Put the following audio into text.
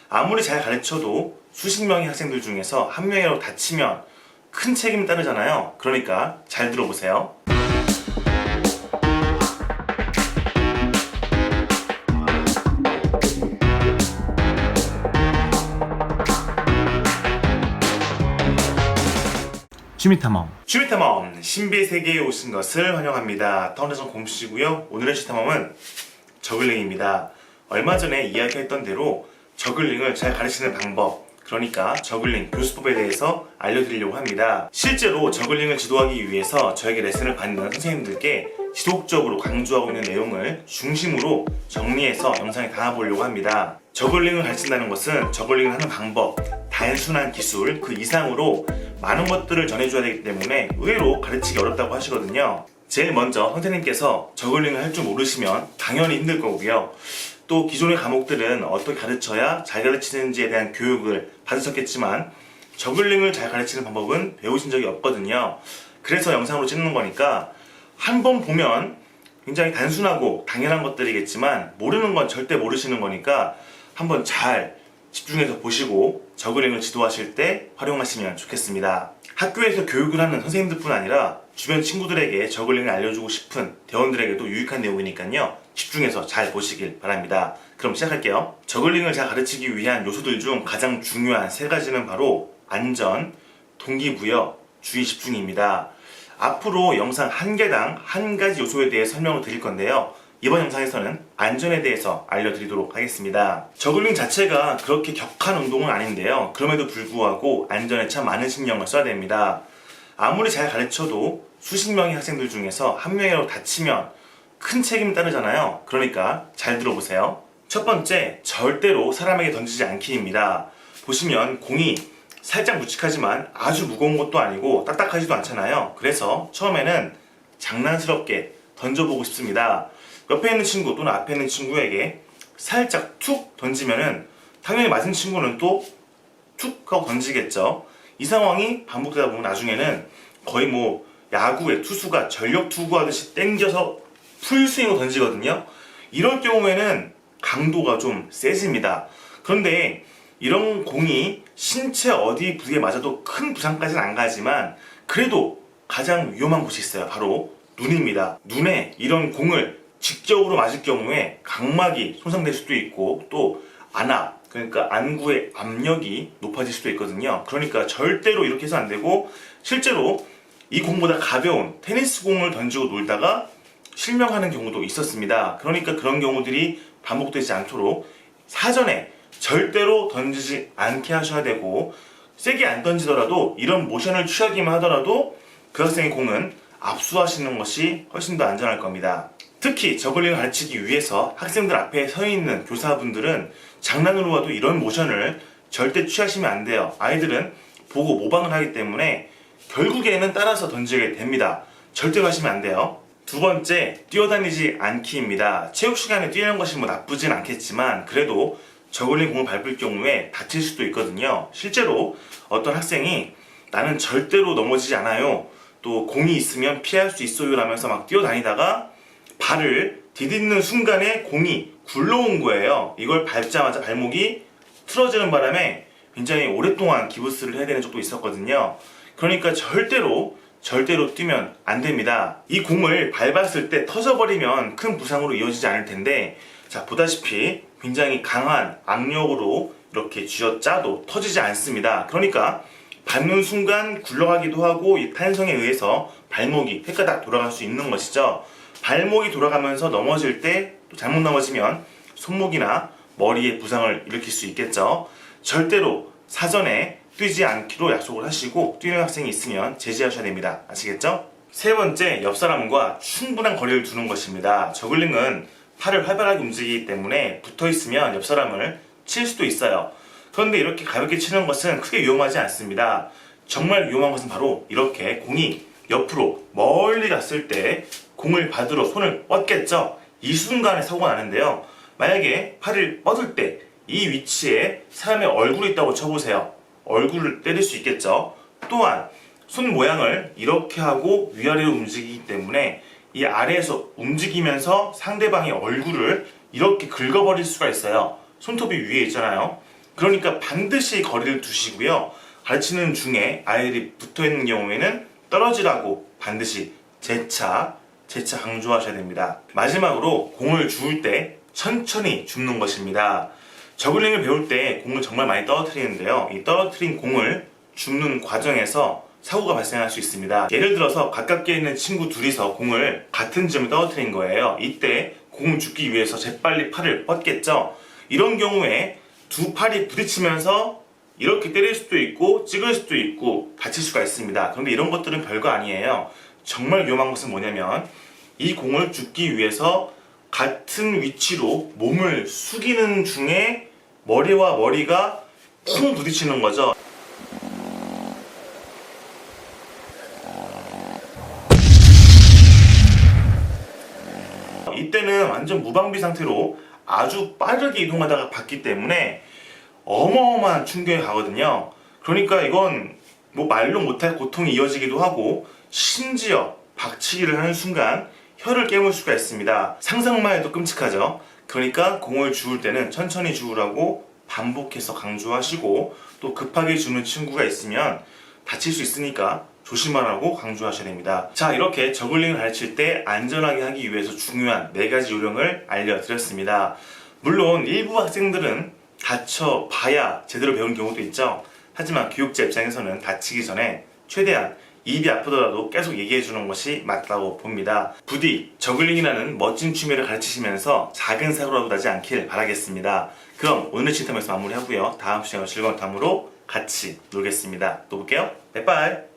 아무리 잘 가르쳐도 수십 명의 학생들 중에서 한 명이라도 다치면 큰 책임이 따르잖아요. 그러니까 잘 들어보세요. 취미탐험 신비의 세계에 오신 것을 환영합니다. 타운에서 곰씨고요. 오늘의 취미탐험은 저글링입니다. 얼마 전에 이야기했던 대로 저글링을 잘 가르치는 방법, 그러니까 저글링 교수법에 대해서 알려드리려고 합니다. 실제로 저글링을 지도하기 위해서 저에게 레슨을 받는 선생님들께 지속적으로 강조하고 있는 내용을 중심으로 정리해서 영상에 담아보려고 합니다. 저글링을 가르친다는 것은 저글링을 하는 방법, 단순한 기술, 그 이상으로 많은 것들을 전해줘야 되기 때문에 의외로 가르치기 어렵다고 하시거든요. 제일 먼저 선생님께서 저글링을 할 줄 모르시면 당연히 힘들 거고요. 또 기존의 과목들은 어떻게 가르쳐야 잘 가르치는지에 대한 교육을 받으셨겠지만 저글링을 잘 가르치는 방법은 배우신 적이 없거든요. 그래서 영상으로 찍는 거니까 한번 보면 굉장히 단순하고 당연한 것들이겠지만 모르는 건 절대 모르시는 거니까 한번 잘 집중해서 보시고 저글링을 지도하실 때 활용하시면 좋겠습니다. 학교에서 교육을 하는 선생님들뿐 아니라 주변 친구들에게 저글링을 알려주고 싶은 대원들에게도 유익한 내용이니까요. 집중해서 잘 보시길 바랍니다. 그럼 시작할게요. 저글링을 잘 가르치기 위한 요소들 중 가장 중요한 세 가지는 바로 안전, 동기부여, 주의 집중입니다. 앞으로 영상 한 개당 한 가지 요소에 대해 설명을 드릴 건데요. 이번 영상에서는 안전에 대해서 알려드리도록 하겠습니다. 저글링 자체가 그렇게 격한 운동은 아닌데요. 그럼에도 불구하고 안전에 참 많은 신경을 써야 됩니다. 아무리 잘 가르쳐도 수십 명의 학생들 중에서 한 명이라도 다치면 큰 책임이 따르잖아요. 그러니까 잘 들어보세요. 첫 번째, 절대로 사람에게 던지지 않기입니다. 보시면 공이 살짝 묵직하지만 아주 무거운 것도 아니고 딱딱하지도 않잖아요. 그래서 처음에는 장난스럽게 던져보고 싶습니다. 옆에 있는 친구 또는 앞에 있는 친구에게 살짝 툭 던지면은 당연히 맞은 친구는 또 툭 하고 던지겠죠. 이 상황이 반복되다 보면 나중에는 거의 뭐 야구의 투수가 전력 투구하듯이 땡겨서 풀스윙으로 던지거든요. 이럴 경우에는 강도가 좀 세집니다. 그런데 이런 공이 신체 어디 부위에 맞아도 큰 부상까지는 안 가지만 그래도 가장 위험한 곳이 있어요. 바로 눈입니다. 눈에 이런 공을 직접으로 맞을 경우에 각막이 손상될 수도 있고 또 안압, 그러니까 안구의 압력이 높아질 수도 있거든요. 그러니까 절대로 이렇게 해서 안 되고 실제로 이 공보다 가벼운 테니스 공을 던지고 놀다가 실명하는 경우도 있었습니다. 그러니까 그런 경우들이 반복되지 않도록 사전에 절대로 던지지 않게 하셔야 되고 세게 안 던지더라도 이런 모션을 취하기만 하더라도 그 학생의 공은 압수하시는 것이 훨씬 더 안전할 겁니다. 특히 저글링을 가르치기 위해서 학생들 앞에 서 있는 교사분들은 장난으로 와도 이런 모션을 절대 취하시면 안 돼요. 아이들은 보고 모방을 하기 때문에 결국에는 따라서 던지게 됩니다. 절대로 하시면 안 돼요. 두 번째, 뛰어다니지 않기입니다. 체육 시간에 뛰는 것이 뭐 나쁘진 않겠지만 그래도 저글링 공을 밟을 경우에 다칠 수도 있거든요. 실제로 어떤 학생이 나는 절대로 넘어지지 않아요, 또 공이 있으면 피할 수 있어요 라면서 막 뛰어다니다가 발을 디딛는 순간에 공이 굴러온 거예요. 이걸 밟자마자 발목이 틀어지는 바람에 굉장히 오랫동안 기부스를 해야 되는 적도 있었거든요. 그러니까 절대로 뛰면 안 됩니다. 이 공을 밟았을 때 터져버리면 큰 부상으로 이어지지 않을 텐데, 자, 보다시피 굉장히 강한 악력으로 이렇게 쥐어짜도 터지지 않습니다. 그러니까 밟는 순간 굴러가기도 하고 이 탄성에 의해서 발목이 헷가닥 돌아갈 수 있는 것이죠. 발목이 돌아가면서 넘어질 때 또 잘못 넘어지면 손목이나 머리에 부상을 일으킬 수 있겠죠. 절대로 사전에 뛰지 않기로 약속을 하시고 뛰는 학생이 있으면 제지하셔야 됩니다. 아시겠죠? 세 번째, 옆 사람과 충분한 거리를 두는 것입니다. 저글링은 팔을 활발하게 움직이기 때문에 붙어있으면 옆 사람을 칠 수도 있어요. 그런데 이렇게 가볍게 치는 것은 크게 위험하지 않습니다. 정말 위험한 것은 바로 이렇게 공이 옆으로 멀리 갔을 때 공을 받으러 손을 뻗겠죠. 이 순간에 사고가 나는데요. 만약에 팔을 뻗을 때 이 위치에 사람의 얼굴이 있다고 쳐보세요. 얼굴을 때릴 수 있겠죠. 또한 손 모양을 이렇게 하고 위아래로 움직이기 때문에 이 아래에서 움직이면서 상대방의 얼굴을 이렇게 긁어버릴 수가 있어요. 손톱이 위에 있잖아요. 그러니까 반드시 거리를 두시고요. 가르치는 중에 아이들이 붙어있는 경우에는 떨어지라고 반드시 재차 강조하셔야 됩니다. 마지막으로 공을 주울 때 천천히 줍는 것입니다. 저글링을 배울 때 공을 정말 많이 떨어뜨리는데요. 이 떨어뜨린 공을 줍는 과정에서 사고가 발생할 수 있습니다. 예를 들어서 가깝게 있는 친구 둘이서 공을 같은 지점에 떨어뜨린 거예요. 이때 공을 줍기 위해서 재빨리 팔을 뻗겠죠. 이런 경우에 두 팔이 부딪히면서 이렇게 때릴 수도 있고 찍을 수도 있고 다칠 수가 있습니다. 그런데 이런 것들은 별거 아니에요. 정말 위험한 것은 뭐냐면 이 공을 줍기 위해서 같은 위치로 몸을 숙이는 중에 머리와 머리가 쿵 부딪히는 거죠. 이때는 완전 무방비 상태로 아주 빠르게 이동하다가 봤기 때문에 어마어마한 충격이 가거든요. 그러니까 이건 뭐 말로 못할 고통이 이어지기도 하고 심지어 박치기를 하는 순간 혀를 깨물 수가 있습니다. 상상만 해도 끔찍하죠. 그러니까 공을 주울 때는 천천히 주우라고 반복해서 강조하시고 또 급하게 주는 친구가 있으면 다칠 수 있으니까 조심하라고 강조하셔야 됩니다. 자, 이렇게 저글링을 가르칠 때 안전하게 하기 위해서 중요한 4가지 요령을 알려드렸습니다. 물론 일부 학생들은 다쳐봐야 제대로 배우는 경우도 있죠. 하지만 교육자 입장에서는 다치기 전에 최대한 입이 아프더라도 계속 얘기해주는 것이 맞다고 봅니다. 부디 저글링이라는 멋진 취미를 가르치시면서 작은 사고라도 나지 않길 바라겠습니다. 그럼 오늘 치탐에서 마무리하고요. 다음 시간에 즐거운 탐으로 같이 놀겠습니다. 또 볼게요. 빠이빠이.